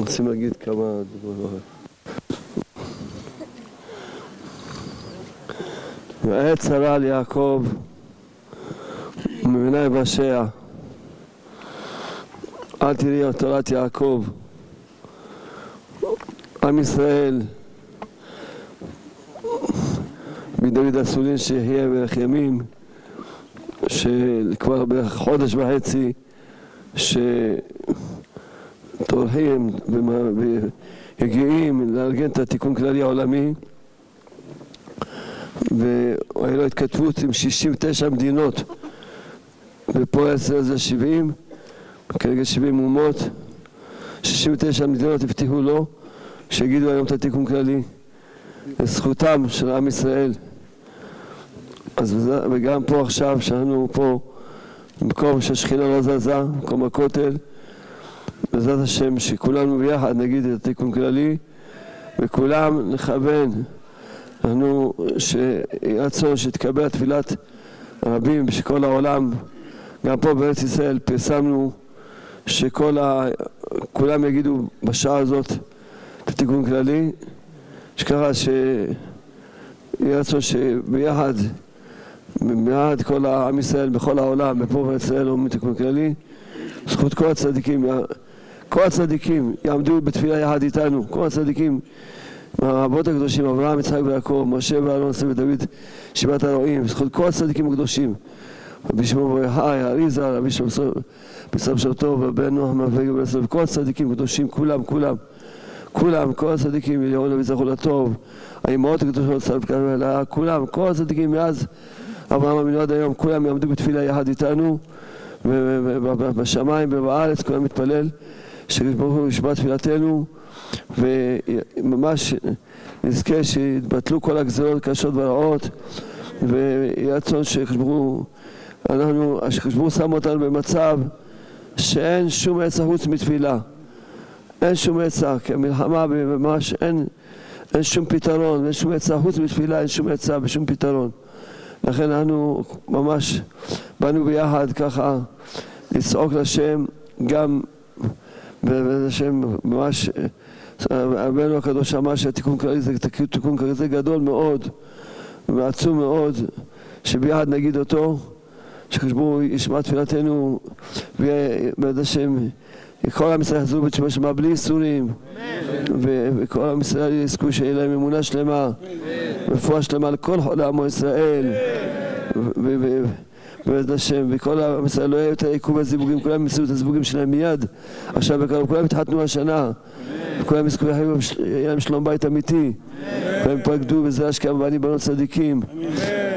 רוצים להגיד כמה דברים. ועת צרה על יעקב ומבני בשע, אל תראי על תורת יעקב. עם ישראל מדוד הסולין שיחיה בערך ימים, שכבר בערך חודש וחצי שטורחים ויגיעים לארגן את התיקון כללי העולמי, והיה לו התכתבות עם 69 מדינות, ופה אצל זה 70, כרגע 70 אומות, 69 מדינות הבטיחו לו שיגידו היום את התיקון כללי לזכותם של עם ישראל. אז וגם פה עכשיו, שאנחנו פה במקום שהשכינה לא זזה, במקום הכותל, בעזרת השם שכולנו ביחד נגיד את התיקון כללי וכולם נכוון לנו שרצון שתקבל תפילת רבים בכל העולם. גם פה בארץ ישראל פרסמנו שכולם יגידו בשעה הזאת את התיקון כללי, שככה שיהיה רצון שביחד מעד כל העם ישראל בכל העולם, ופה בארץ ישראל אומרים תיקון כללי. זכות כל הצדיקים יעמדו בתפילה יחד איתנו, כל הצדיקים מהרבות הקדושים, אברהם, יצחק ויעקב, משה ואהרון, ודוד, שבעת הרועים, זכות כל הצדיקים הקדושים, רבי שמעון בר יוחאי, האריזה, רבי בסם שם טוב, ובן נוח מהפלג ובנסר, וכל הצדיקים הקדושים, כולם, כל הצדיקים, אליהו נביא זכו לטוב, האמהות הקדושות, כולם, כל הצדיקים מאז אברהם אבינו עד היום, כולם יעמדו בתפילה יחד איתנו, ובשמיים ובארץ, כולם מתפלל, שברוך הוא ישמע תפילתנו, וממש נזכה שיתבטלו כל הגזרות קשות ורעות, ויהיה רצון שחשבו שם אותנו במצב שאין שום עצה חוץ מתפילה, אין שום עצה, כי המלחמה ממש אין שום פתרון, אין שום עצה חוץ מתפילה, אין שום עצה ושום פתרון. לכן אנחנו ממש באנו ביחד ככה לצעוק לשם, גם והשם ממש רבנו הקדוש אמר שהתיקון כללי זה תיקון כזה גדול מאוד ועצום מאוד, שביחד נגיד אותו, שחשבו ישמע תפילתנו, ובעד השם כל עם ישראל יחזרו בתשובה שלמה בלי איסורים, וכל עם ישראל יזכו שיהיה להם אמונה שלמה, רפואה שלמה לכל חולי עמו ישראל, ובעד השם, וכל עם ישראל לא יהיה יותר עיכוב הזיווגים, כולם ימצאו את הזיווגים שלהם מיד, עכשיו בקרוב, כולם התחתנו השנה, וכולם יזכו יהיה להם שלום בית אמיתי, כולם יפקדו בזה השקעה ואני בנות צדיקים,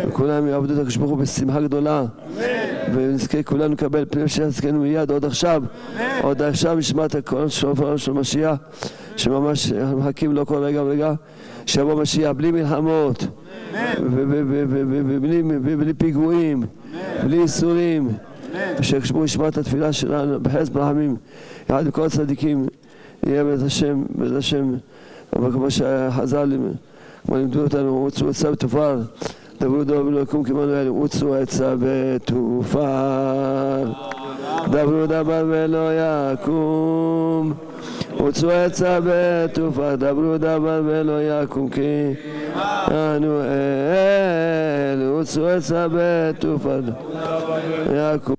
וכולם יעבדו את הקדוש ברוך הוא בשמחה גדולה, ונזכה כולנו לקבל פני שעסקנו מיד עוד עכשיו נשמע את הקול של משיח, שממש מחכים לו כל רגע ורגע שיבוא משיח בלי מלחמות ובלי פיגועים, בלי איסורים, ושכשבו ישמע את התפילה שלנו בחסד ברחמים יחד עם כל הצדיקים, יהיה בעזרת השם, אבל כמו שחז"ל כמו לימדו אותנו, רוצו עצה ותופר, דברו דברו ולא יקום כמנואל, רוצו עצה ותופר, דברו דבר ולא יקום, רוצו עצה ותופר, דברו דבר ולא יקום כמנואל, רוצו עצה ותופר, יקום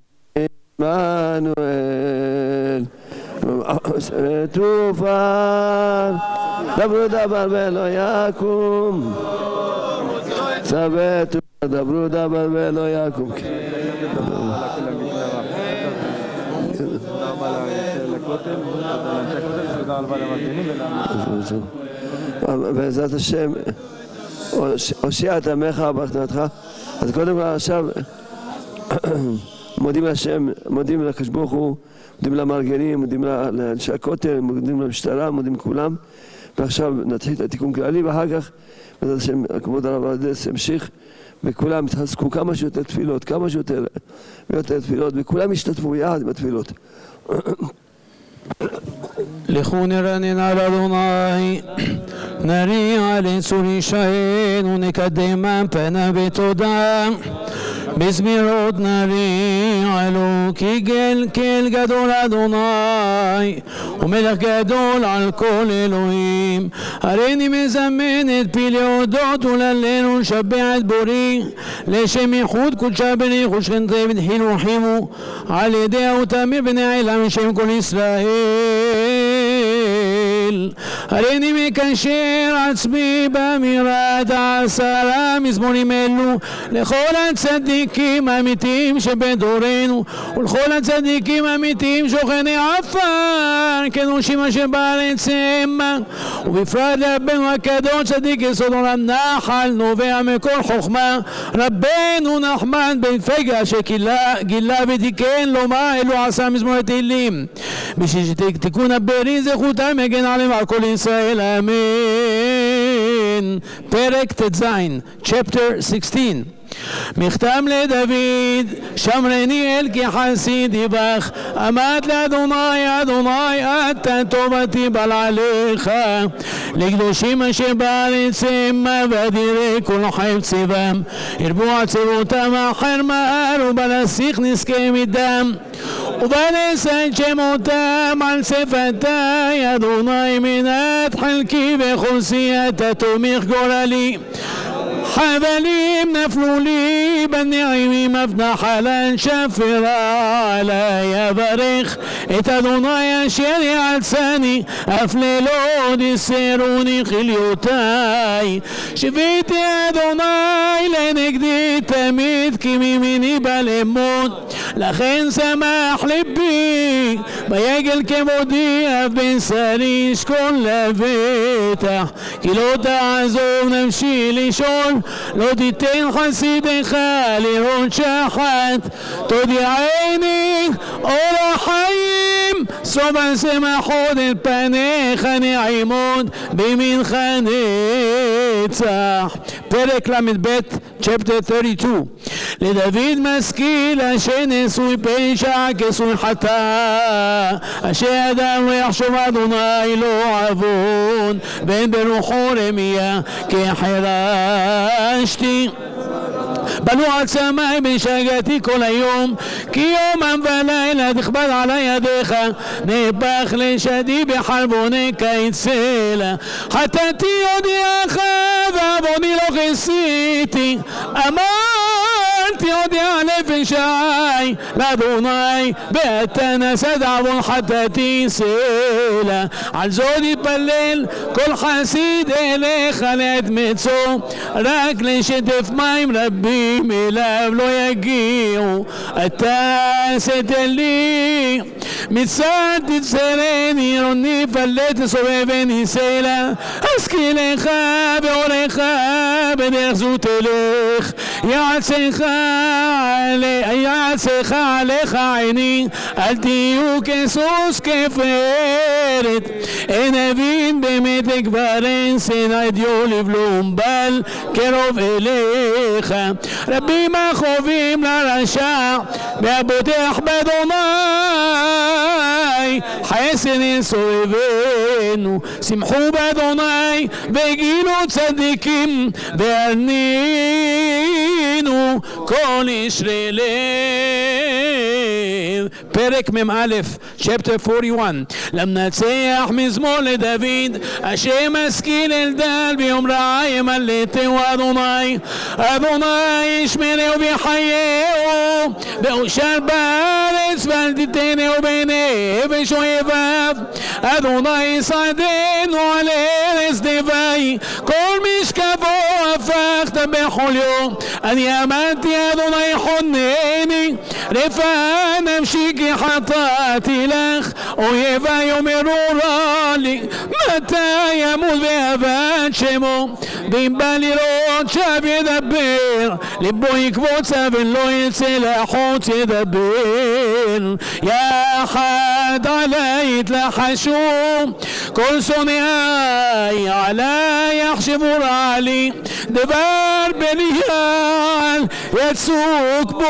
כמנואל, תופר, דברו דבר ולא יקום, צוות דברו דבר ולא יקום. בעזרת השם הושיע את עמך בהחתמתך. אז קודם כל עכשיו מודים להשם, מודים לקדוש ברוך הוא, מודים למארגנים, מודים לאנשי הכותל, מודים למשטרה, מודים לכולם, ועכשיו נתחיל את התיקון כללי, ואחר כך בעזרת השם כבוד הרב ארדס ימשיך, וכולם יתחזקו כמה שיותר תפילות, כמה שיותר תפילות, וכולם ישתתפו יחד עם התפילות. לכו נרנן על אדוני, נריע לצור ישענו, נקדמם פניו בתודה, בזמירות נריע לו, כי גל גדול אדוני, אדוני, ומלך גדול על כל אלוהים. הריני מזמן את פי להודות ולהלל ולשבח את בורי, לשם ייחוד קודשה בריך ושכנתי ודחילו ורחימו, על ידי האותמיר ונעלה משם כל ישראל. הריני מקשר עצמי באמירת 10 מזמורים אלו לכל הצדיקים האמיתיים שבדורנו ולכל הצדיקים האמיתיים שוכני עפר קדושים אשר בארץ המה, ובפרט לרבנו הקדוש צדיק יסוד עולם נחל נובע מכל חוכמה, רבנו נחמן בן פגה שגילה ותיקן לומר אלו 10 מזמורי תהילים בשביל שתיקון הברי זכותם מגן עליהם על כל ישראל, אמן. פרק ט"ז, chapter 16. מכתם לדוד, שמרני אל כי חסידי בך, אמרת לאדוני, אדוני אתה טובתי בלעליך, לקדושים אשר בארץ המה ואדירי כל חפצם, ירבו עצרותם אחר מהר ובנסיך נזכה מדם, ובנשא שמותם על שפתי, אדוני מנת חלקי וחוסי אתה תומך גורלי. חבלים נפלו לי בנעימים אף נחלן שפרה עלי, אברך את אדוני אשר יעצני אף לילות יסרוני חיליותי, שביתי אדוני לנגדי תמיד כי מימיני בא למות, לכן שמח ליבי ביגל כמודי אף בשרי ישכון לבטח, כי לא תעזוב נפשי לשאול, לא תיתן חסידך לראות שחת, תודיעני אור החיים, סוף השמחות את פניך נעימות בימינך נצח. פרק ל"ב, chapter 32. לדוד משכיל אשר נשוי פשע כסוי חטא, אשר אדם לא יחשוב אדוני לא עוון, ואין ברוחו רמיה כחרשתי. בנו עצמי בשגתי כל היום, כי יומם ולילה תכבד עלי ידיך, נהפך לשדי בחרבוני קיצלה, חטאתי הודיעך ועווני לא כיסיתי, אמרתי הודיע נפשי לאדוני ואתה נשאת עוון חטאתי סלה, על זאת יתפלל כל חסיד אליך לעת מצוא, רק לשטף מים רבים אליו לא יגיעו, אתה עשית לי מצד תצרני עירוני פלט סובבני סלע, השכילך ואורך בדרך זו תלך, יעצך עליך עיני, אל תהיו כסוס כפרת, אין אבין באמת אגברן שנא דיו לבלום בל קרוב אליך, רבים החובים לרשע והבוטח באדוני, חסד סובבנו, שמחו באדוני וגילו צדיקים והרנינו כל ישרי לב. פרק מ"א, chapter 41. למנצח מזמור לדוד, אשר משכיל אל דל ביום רעה ימלטהו אדוני, אדוני ישמרהו ויחייהו, ואושר בארץ ואל תיתנהו בעיני נפש אויביו, אדוני יסעדנו על ארץ דווי, כל משכבו הפכת בכל יום, אני אמרתי אדוני חונני, רפאה נפשי כי חטאתי לך, אויבי יאמרו רע לי, מתי ימות ואבד שמו, ואם בא לראות שב ידבר, ליבו יקבוץ אבל לא יצא לחוץ ידבר, יחד עלי יתלחשו כל שונאי, עלי יחשבו רע לי, דבר בליעל יצוק בו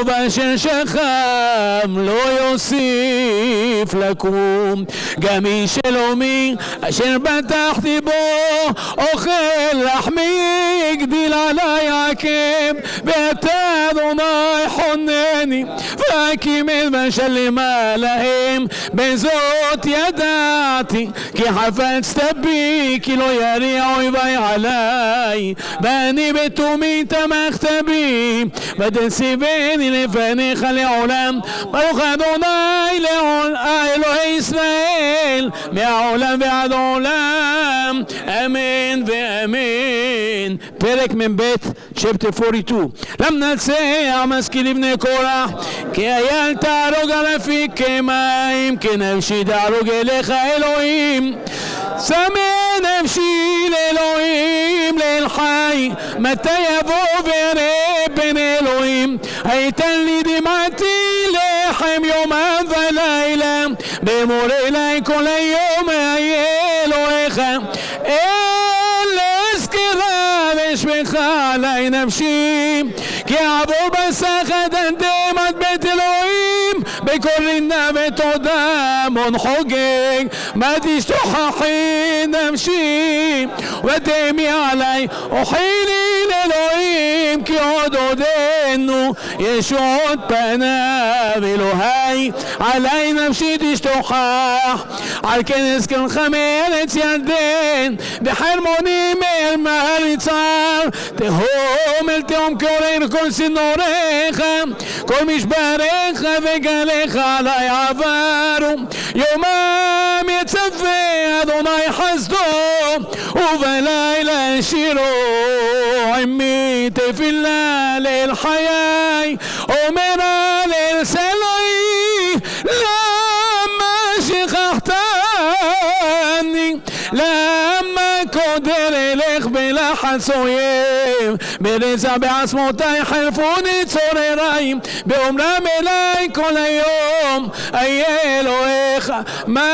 ואשר שכם לא יוסיף עדיף לקום. גם איש אלוהים אשר בטחתי בו אוכל לחמי, הגדיל עלי עקב, ואתה אדוני חונני והקים את ושלמה להם. בזאת ידעתי כי חפצת בי, כי לא יריע אויבי עלי, ואני בתומי תמכת בי, ותציבני לפניך לעולם. ברוך אדוני אלוהי ישראל מהעולם ועד עולם, אמן ואמן. פרק מ"ב, צ'פטר 42. למנצח משכיל לבני קורח, כי אייל תהרוג על אפיק כמים, כי נפשי תהרוג אליך אלוהים. צמא נפשי לאלוהים לאל חי, מתי יבוא ואראה בין אלוהים. הייתן לי דמעתי לחם יומם ולילה, באמור אלי כל היום אהיה אלוהיך. אל אזכרה ואשמך עלי נפשי, כי אעבור בסחת אתם עד בית אלוהים, בכל רינה ותודה מון חוגג. מה תשתוכחי נפשי ותמי עלי, אוכלי לאלוהים, כי עוד עודנו ישועות פניו אלוהי. עלי נפשי תשתוכח, על כן אזכרך מארץ ירדן, בחרמונים אל מהר יצהר. תהום אל תהום כעורר כל צינוריך, כל משבריך וגליך עלי עברו. יומם יצווה אדוני חסדו, ובלילה שירו עמי תפילה לאל חיי. אומר אל סלוי למה שכחתני, למה קודר אלך בלחץ אויב, ברצח בעצמותי חלפוני צורריי, באומרם אליי כל היום אהיה אלוהיך. מה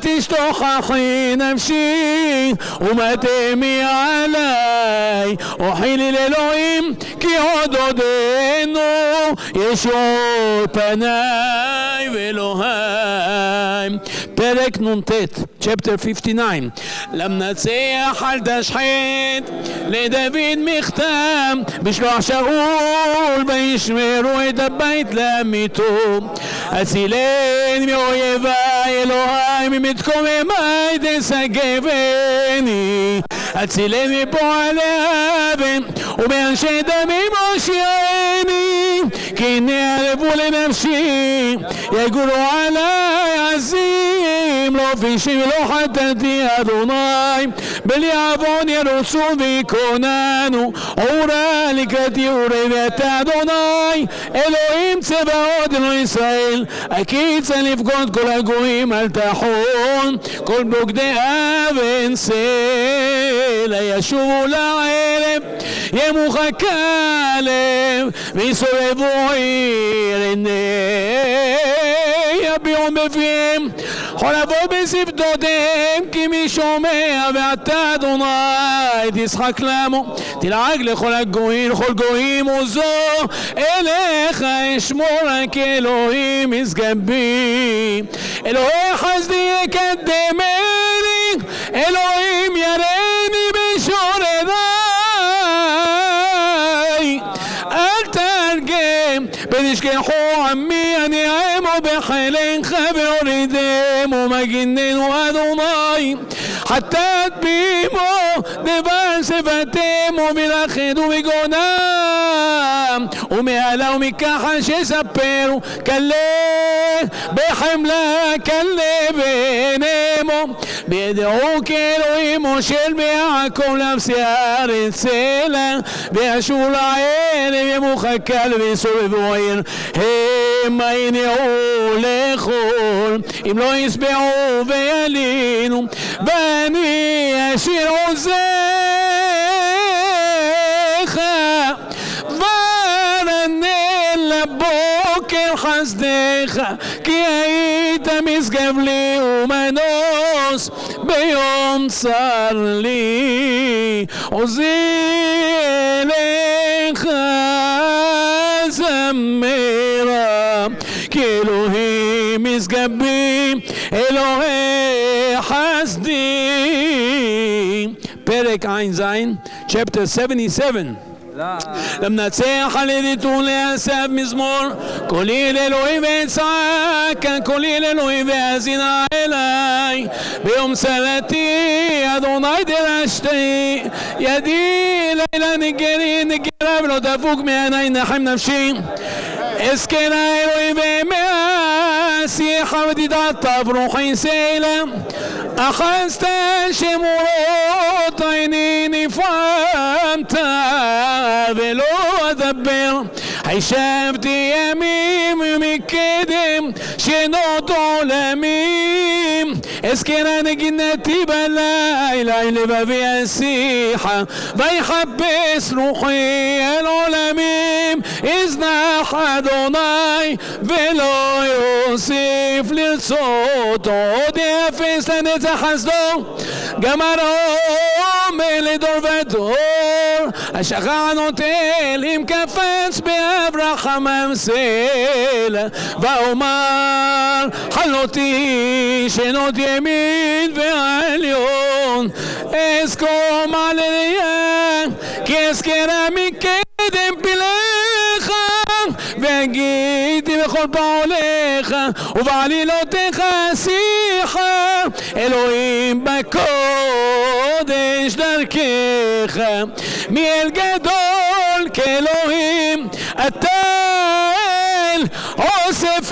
תשתוכחי נפשי ומה תמי עלי, אוכלי לאלוהים, כי עוד עודנו ישועות פניי ואלוהי. פרק נ"ט, צ'פטר 59. למנצח אל תשחט, לדוד מכתב בשלוח שאול, וישמרו את הבית לעמיתו. הצילני מאויבי אלוהי, ממתקוממי תשגבני. הצילני מפועלי אבן ומאנשי דמים הושיעני, כי הנה ערבו לנפשי, יגורו עלי עזים, לא פישי ולא חטאתי אדוני, בלי עוון ירוצו ויקוננו. עורה לקראתי אורי ואתה אדוני אלוהים צבאות אלוהי ישראל. הקיצה לפקוד כל הגויים אל תחון, כל בוגדי אבן סלע ישובו לערב, ימוך כלב ויסובבו עיר, עיני יביעו בפיהם, חולבו בשפתותיהם, כי מי שומע ואתה אדוני תשחק למו. תלעג לכל הגויים, לכל גויים עוזו, אליך אשמור רק אלוהים ישגבי. אלוהי חסדי יקדמני, אלוהים ירני בשורריי. אל תרגם ונשכחו עמי, אני עמו בחילך והורידם ומגיננו אדוני. חטאת בימו דבר שפתם ומלאכת ובגונם, ומעלה ומכחל שספרו, כלה בחמלה כלה ונמו, בידעו כאלוהים מושל ביעקב נפשי הארץ סלע, וישוב לערב ימוך קל ויסובבו עיר. המה ינעו לכל אם לא ישבעו וילינו, ואני אשיר עוזך ורנן לבוקר חסדך, כי היית משגב לי ומנוס ביום צר לי. עוזי אליך זמרה, כי אלוהים אלוהים משגבים, אלוהי חסדים. פרק ע"ז, chapter 77. למנצח על ידי טור לאסף מזמור, קולי אל אלוהים ואצעק, קולי אל אלוהים ואזינה אליי. ביום צרתי אדוני דרשתי, ידי לילה נגרה ולא תפוג מעיני, נחם נפשי. אזכרה אלוהים ואמשיך ותתעטף רוחי סלע. אחזת שמורות עיני נפעמת ולא אדבר, הישבתי ימים מקדם שנות עולמים. אזכרה נגינתי בלילה, לבבי אשיחה ויחפש רוחי אל עולמים. יזנח אדוני ולא יוסיף לרצות, עוד יאפס לנצח חסדו, גמרו לדור ודור. השחר נוטל אם קפץ באברהם סלע, ואומר חלותי שנות ימין ועליון. אזכור מעליה כי אזכרה מקדם פלך, והגיתי בכל פעוליך ובעלילותיך שיחה. אלוהים בקודש דרכך, מאל גדול כאלוהים אתה אל אוסף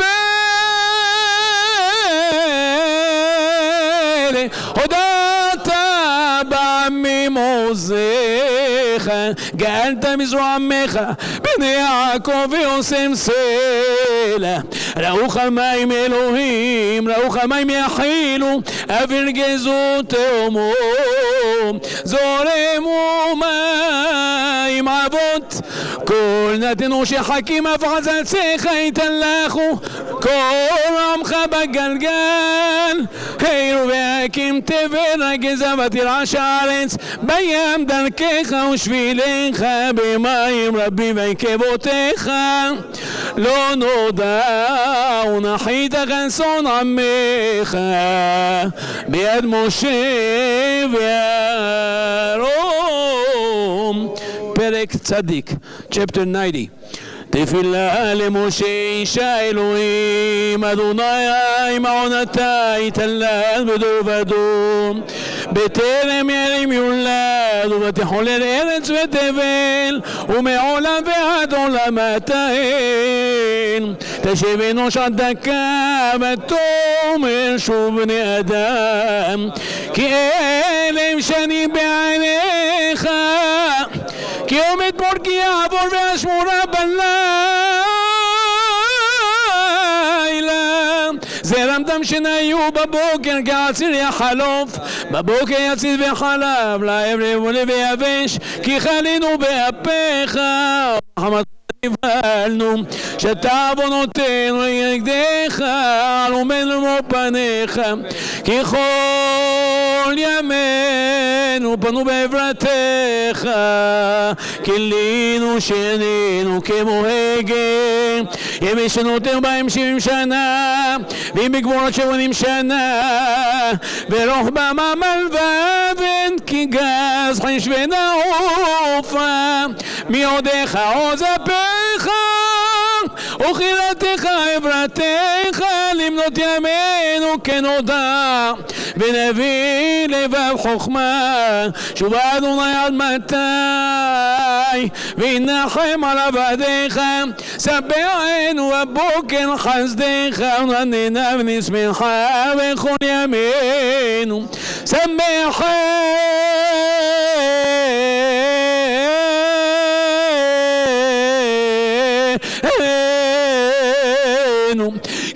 אלה. הודעת בעמים עוזיך, גאלת מזרוע עמך בני יעקב ויוסם סלע. ראו חמיים אלוהים, ראו חמיים יחילו, אוויר גזו תאומו, זורמו מים אבות. כל נתנו שחכים אף חזציך ייתן לכו, כל עמך בגלגל. הירו והקים תבל רגזה ותרעש הארץ, בים דרכך ושבילך במים רבים ועקבותיך. לא נודע ונחית חסון עמך ביד משה ואהרון. פרק צדיק, chapter 90. תפילה למשה אישה אלוהים, אדוני מעונתי תלת בדור ודור. בטרם ירים יולד ובתחולל ארץ ותבל, ומעולם ועד עולמתן. תשב אנוש עד דקה ותאמר שוב בני אדם, כי אלם שנים בעיניך. כי עומד מור כי יעבור והשמורה בלילה. זרמתם שנהיו בבוקר כעציר יחלוף, בבוקר יציד וחלב, לערב ולביבש, כי חלינו באפיך. נבהלנו שאתה עוונותינו נגדך, עלומנו לאמור פניך. כי כל ימינו פנו בעברתך, כלינו שנינו כמו הגה. ימי שנותינו בהם 70 שנה, ואם בגבורות 80 שנה, ברוחבם עמל ואבן כי גז חש ונעופה. מעודך עוז אפיך וכירתך עברתך, למנות ימינו כנודע ונביא לבב חוכמה. שוב אדוני עד מתי וינחם על עבדיך. סבענו הבוקר חסדיך ונעננה ונשמחה בכל ימינו. שמח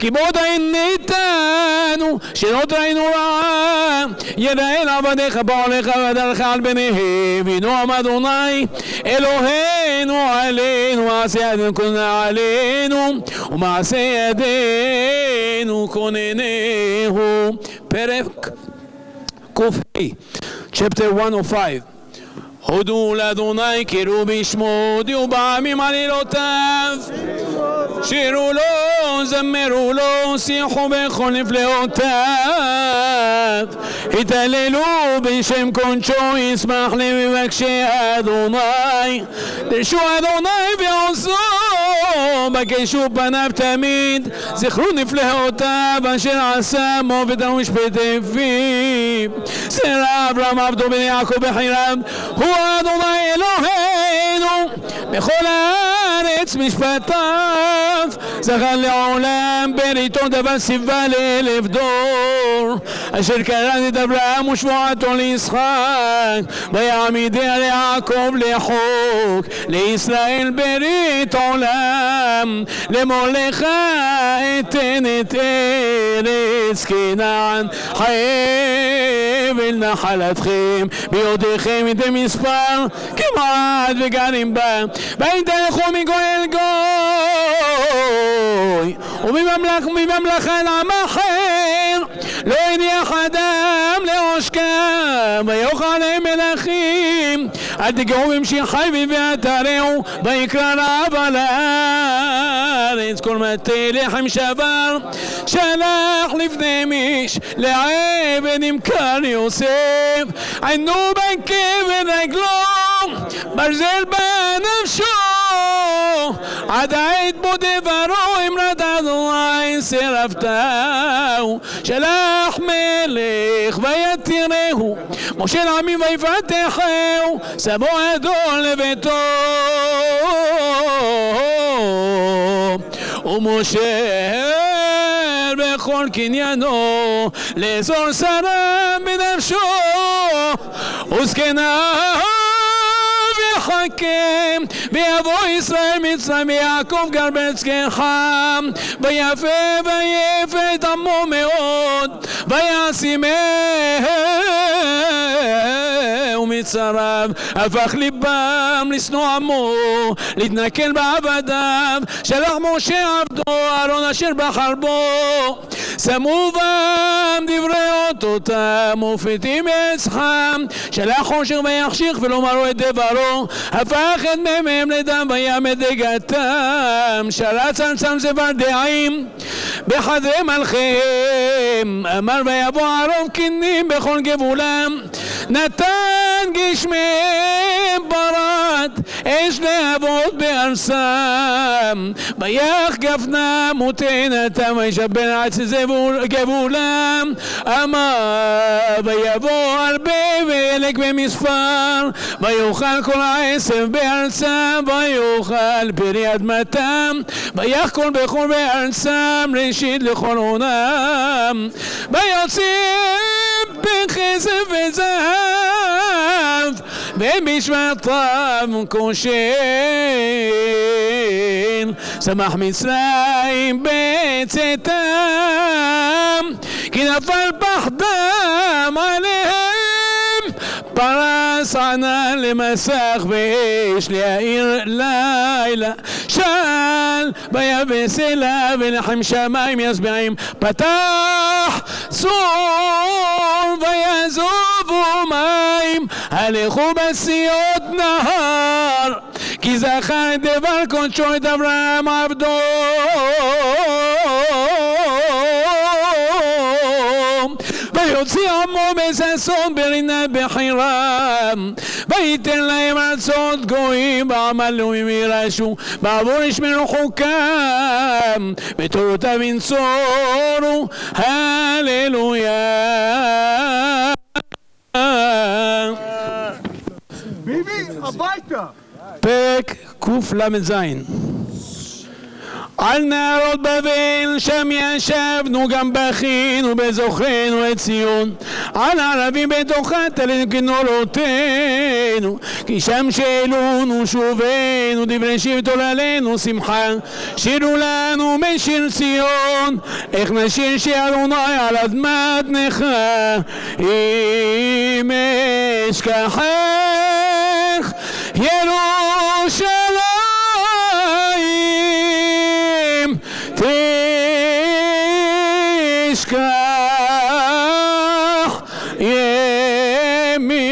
כי מאוד ניתנו שנות ראינו רעה. ידע אל עבדיך בעולך ודרך על בניהם, ונועם אדוני אלוהינו עלינו, מעשה ידינו כוננה עלינו ומעשה ידינו כוננהו. פרק ק"ה, chapter 105. הודו לאדוני, קראו בשמו, הודיעו בעמים עלילותיו. שירו לו, זמרו לו, שיחו בכל נפלאותיו, התהללו בשם קודשו, ישמח למבקשי אדוני, דרשו אדוני ועושו, בקשו פניו תמיד, זכרו נפלאותיו אשר עשה מו ותנו משפטי פיו. זרע אברהם עבדו בן יעקב בחיריו, הוא אדוני אלוהינו בכל הארץ משפטיו, זכר לעולם בריתו דבר סיבה ל1000 דור, אשר קרא את אברהם ושבועתו ליצחק, ויעמידיה ליעקב לחוק, לישראל ברית עולם, למולך אתן את ארץ כנען, חבל נחלתכם, ביודעכם את המספר כמעט וגרים בה, ויתהלכו מגוי אל גוי, ומממלכה אל עם אחר, לא הניח אדם לעושקם, ויאכל להם מלכים, אל תגעו במשיחי ואתרעו, ויקרא רעב על הארץ, כל מטה לחם שבר, שלח לפני מיש, לעבד נמכר יוסף, עינו בקבר רגלו, ברזל בנפשו, עד העת בו דברו אמרת אדוני סירבתהו, שלח מלך ויתירהו, מושל עמים ויפתחהו, שמו אדון לביתו, ומושל בכל קניינו, לאזור שרה בנפשו, וזקניו יחכם, ויבוא ישראל מצרים, ויעקב גר בארץ כחם, ויפה ויפה את עמו מאוד, וישימהו מצריו, הפך ליבם לשנוא עמו, להתנכל בעבדיו, שלח משה עבדו, אהרון אשר בחר בו, שמו בם דברי אותותם, ופתים עץ חם, שלח חושך ויחשיך ולומרו את דברו, הפך את מימיהם לדם וימת דגתם, שרץ על צם זבר דעים בחדרי מלכיהם, אמר ויבוא אהרון כנים בכל גבולם, נתן גשמי ברד אש להבות בארצם, ויח גפנם ותאנתם, וישבר עצי גבולם, אמר ויבוא הרבה וילק במספר, ויאכל כל העשב בארצם, ויאכל פרי אדמתם, ויח כל בכור בארצם, ראשית לכל עונם, ויוצא בכסף וזהב, ובשבטיו כושן, שמח מצרים בצאתם, כי נפל פחדם עליהם, פרס ענן למסך ואש להאיר לילה, שאל ויבש אליו ולחם שמיים ישביעים, פתח צור ויעזובו מים, הלכו בשיות נהר, כי זכר את דבר קודשו את אברהם עבדו, ויוציא עמו בששון ברינת בחירם, וייתן להם ארצות גויים, בעמלו ירשו, בעבור ישמרו חוקם, בתורותיו ינצורו, הללויה. ביבי, הביתה! פרק קל"ז. על נהרות בבל שם ישבנו, גם בכינו בזוכרנו את ציון, על ערבים בתוכה תלינו כנורותינו, כי שם שאלונו שובנו, דברי שבט עוללנו שמחה, שירו לנו משיר ציון, איך נשיר שיר אדוני על אדמת נכה, אם אשכחך ירושלים, תשכח ימיני,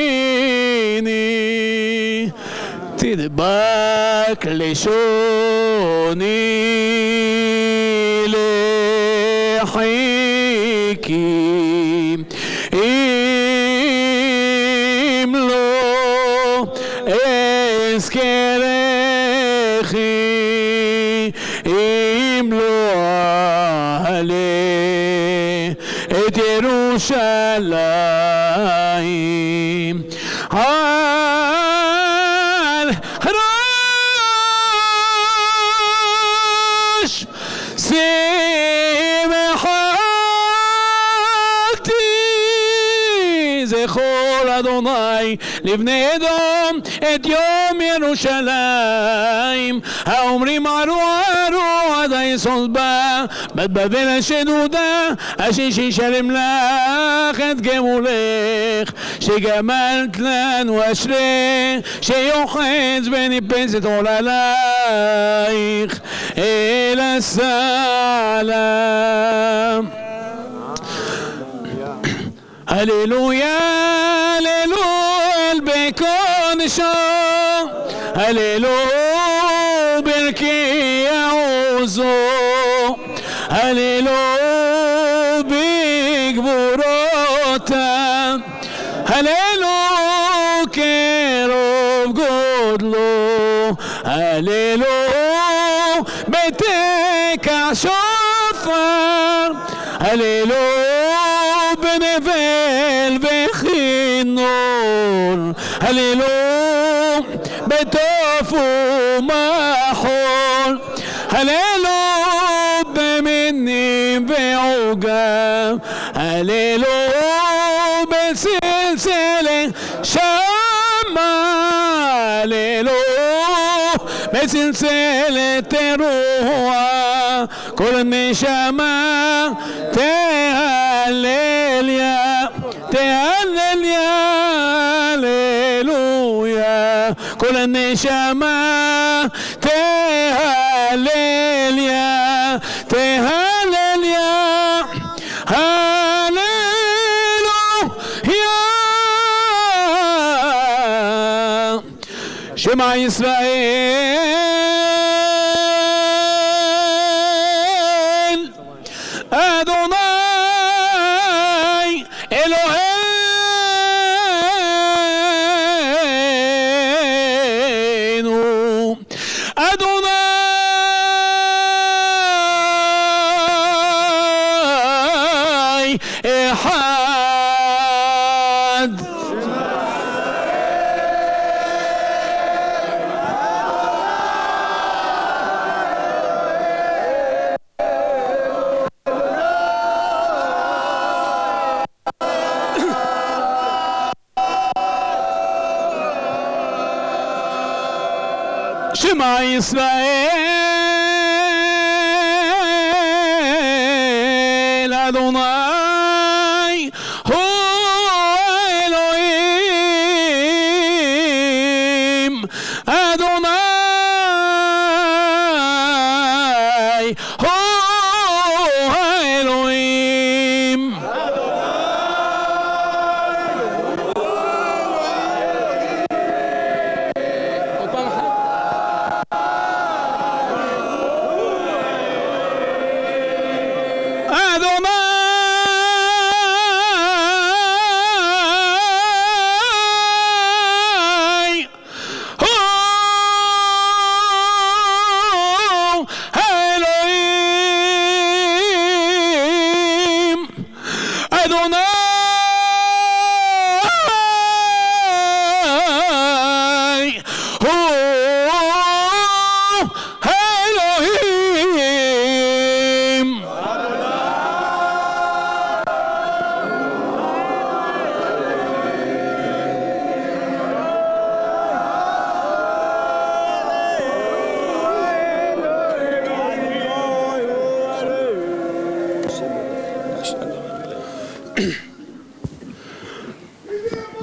תדבק לשוני. צדיקים, אם לא אזכרכי, אם לא אעלה את ירושלים על ראש שמחתי, זכור אדוני לבני אדום את יום ירושלים, האומרים ערו ערו עד היסוד בה בת בבל השדודה, אשר שישלם לך את גמולך, שגמלת לנו אשרי שיוחץ וניפצת עוללייך אל הסלם. הללויה הללויה בקודשו, הללויה ברכי עוזו, הללויה בגבורותיו, הללויה קרוב גודלו, הללויה בתקע שופר, הללויה בנבל וכינור, הללויה בתוף ומחול, הללויה במינים ועוגב, הללויה בצלצלת שמה, הללויה בצלצלת אירוע, כל הנשמה תהלליה, תהלליה, הללויה, כל הנשמה תהלליה, תהלליה, הללויה. שמע ישראל, אדוני אלוהינו, אדוני אחד. שמע ישראל, אדוני הוא אלוהים, אדוני הוא האלוהים.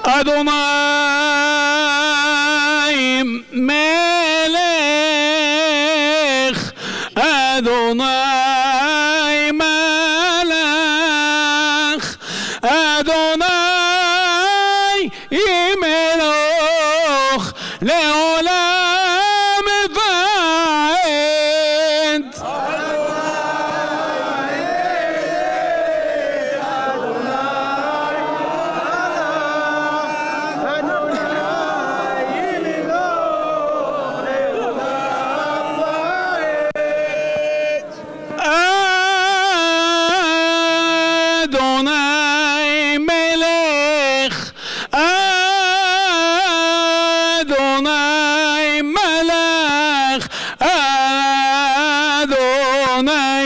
אדוני מלך, אדוני מלך, אדוני מלוך לעולם ועד. אדוני